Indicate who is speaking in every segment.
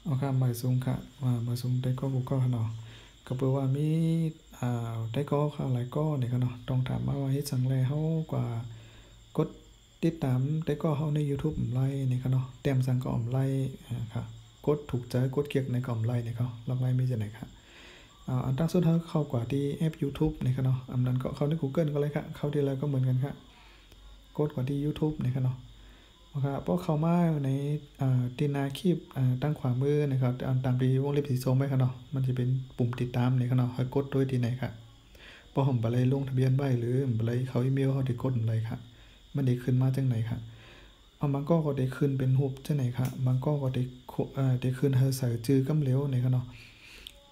Speaker 1: เอาค่ะหมายสูงค่ะหมายสูงได้ก็กูก็เนาะก็แปลว่ามีได้ก็ข่าวหลายก็เนี่ยค่ะเนาะต้องถามมาว่าเฮ็ดจังไดเฮากว่ากดติดตามได้ก็เฮาใน YouTube อำไลนี่ค่ะเนาะแต้มสั่งก็อำไลค่ะกดถูกใจกดเกียกในก็อำไลนี่ก็ลองไล่มีจังได๋ค่ะอันตั้งสุดเฮาเข้ากว่าที่แอป YouTube นี่ค่ะเนาะอันนั้นก็เข้าใน Google ก็เลยค่ะเข้าที่ไรก็เหมือนกันค่ะกดกว่าที่ YouTube นี่ค่ะเนาะครับพอเข้ามาในที่หน้าคลิปตั้งขวามือนะครับตามที่วงเล็บสีส้มไว้ครับเนาะมันจะเป็นปุ่มติดตามนี่ครับเนาะให้กดด้วยที่ไหนครับพอผมบ่ได้ลงทะเบียนไว้หรือบ่ได้เข้าอีเมลเฮาได้กดอะไรครับมันได้ขึ้นมาจังไหนครับมันก็ได้ขึ้นเป็นรูปจังไหนครับมันก็ได้ได้ขึ้นให้ใส่ชื่อกำเหลวนี่ครับเนาะ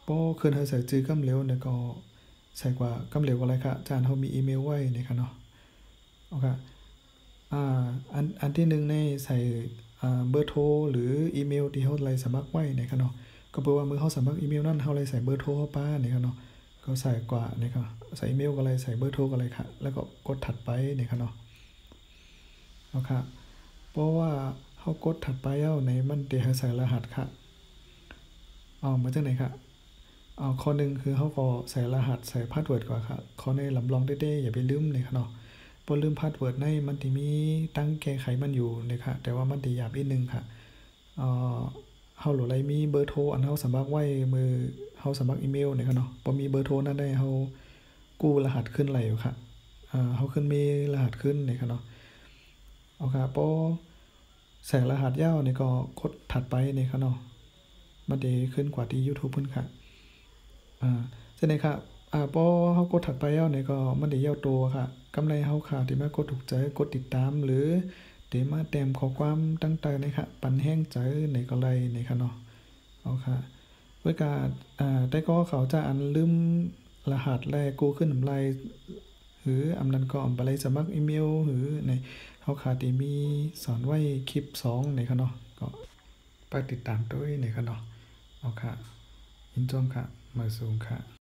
Speaker 1: พอขึ้นให้ใส่ชื่อกำเหลวเนี่ยก็ใส่กว่ากำเหลวอะไรครับอาจารย์เฮามีอีเมลไว้นี่ครับเนาะโอเคอ่าอันที่1ในใส่เบอร์โทรหรืออีเมลที่เฮาไลสมัครไว้นี่ครับเนาะก็แปลว่าเมื่อเฮาสมัครอีเมลนั้นเฮาเลยใส่เบอร์โทรเข้าไปนี่ครับเนาะก็ใส่กว่านี่ครับใส่อีเมลก็เลยใส่เบอร์โทรก็เลยครับแล้วก็กดถัดไปนี่ครับเนาะเอาครับเพราะว่าเฮากดถัดไปเอาในมันสิให้ใส่รหัสครับมาจังได๋ครับข้อหนึ่งคือเฮาก็ใส่รหัสใส่พาสเวิร์ดก่อนครับข้อในลำลองเด้ๆอย่าไปลืมนี่ครับเนาะบ่ลืมพาสเวิร์ดในมันสิมีตั้งแก้ไขมันอยู่นี่ครับแต่ว่ามันสิยากนิดนึงครับเอ่อเฮาโหลดไลมีเบอร์โทรอันเฮาสมัครไว้มือเฮาสมัครอีเมลนี่ครับเนาะบ่มีเบอร์โทรนั้นได้เฮากู้รหัสขึ้นไหลอยู่ครับเฮาขึ้นมีรหัสขึ้นนี่ครับเนาะเอาครับพอใส่รหัสยาวนี่ก็กดถัดไปนี่ครับเนาะมันสิขึ้นกว่าที่ YouTube เพิ่นครับใช่ไหมครับพอเฮากดถัดไปแล้วนี่ก็มันสิยาวตัวครับกำไรเฮาค่ะที่มากดถูกใจกดติดตามหรือที่มาแต้มข้อความต่างๆนี่ครับปันแห้งใจนี่ก็ไลนี่ครับเนาะเอาค่ะเพื่อการแต่ก็เขาจะอันลืมรหัสแลกู้ขึ้นอำไลหรืออำนั้นก็อำไปเลยสมัครอีเมลหรือในเฮาค่ะที่มีสอนไว้คลิป2นี่ครับเนาะก็ไปติดตามด้วยนี่ครับเนาะเอาค่ะยินจงค่ะมาสูงค่ะ